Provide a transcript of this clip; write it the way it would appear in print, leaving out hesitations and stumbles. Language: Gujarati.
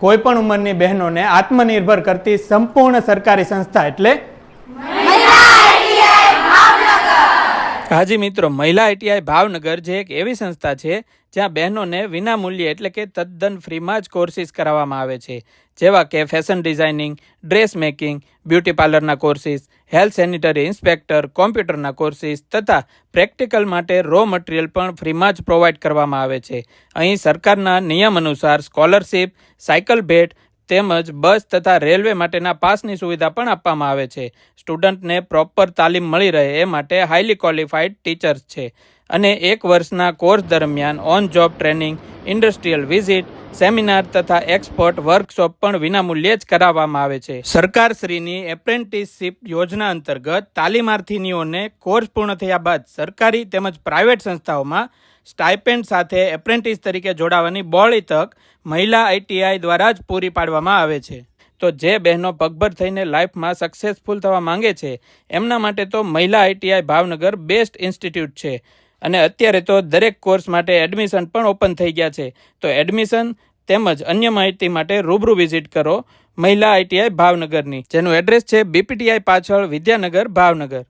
કોઈપણ ઉંમરની બહેનોને આત્મનિર્ભર કરતી સંપૂર્ણ સરકારી સંસ્થા એટલે હાજી મિત્રો, મહિલા આઈટીઆઈ ભાવનગર જે એક એવી સંસ્થા છે જ્યાં બહેનોને વિના મૂલ્યે એટલે કે તદ્દન ફ્રીમાં જ કોર્સિસ કરાવવામાં આવે છે, જેવા કે fashion designing, dress making, beauty પાર્લરના કોર્સિસ, હેલ્થ સેનિટરી ઇન્સ્પેક્ટર, કોમ્પ્યુટરના કોર્સિસ તથા પ્રેક્ટિકલ માટે રો મટીરિયલ પણ ફ્રીમાં જ પ્રોવાઈડ કરવામાં આવે છે. અહીં સરકારના નિયમ અનુસાર સ્કોલરશીપ, સાયકલ ભેટ તેમજ બસ તથા રેલવે માટેના પાસની સુવિધા પણ આપવામાં આવે છે. સ્ટુડન્ટને પ્રોપર તાલીમ મળી રહે એ માટે હાઈલી ક્વોલિફાઈડ ટીચર્સ છે અને 1 વર્ષના કોર્સ દરમિયાન on job training, industrial visit, seminar તથા એક્સપોર્ટ વર્કશોપ પણ વિનામૂલ્યે જ કરાવવામાં આવે છે. સરકારશ્રીની એપ્રેન્ટિસશીપ યોજના અંતર્ગત તાલીમાર્થીનીઓને કોર્સ પૂર્ણ થયા બાદ સરકારી તેમજ પ્રાઇવેટ સંસ્થાઓમાં સ્ટાઇપેન્ડ સાથે એપ્રેન્ટિસ તરીકે જોડાવાની બહોળી તક મહિલા આઈટીઆઈ દ્વારા જ પૂરી પાડવામાં આવે છે. તો જે બહેનો પગભર થઈને લાઈફમાં સક્સેસફુલ થવા માંગે છે એમના માટે તો મહિલા આઈટીઆઈ ભાવનગર બેસ્ટ ઇન્સ્ટિટ્યૂટ છે અને અત્યારે તો દરેક કોર્સ માટે એડમિશન પણ ઓપન થઈ ગયા છે. તો એડમિશન તેમજ અન્ય માહિતી માટે રૂબરૂ વિઝિટ કરો મહિલા આઈટીઆઈ ભાવનગરની, જેનું એડ્રેસ છે બીપીટીઆઈ પાછળ, વિદ્યાનગર, ભાવનગર.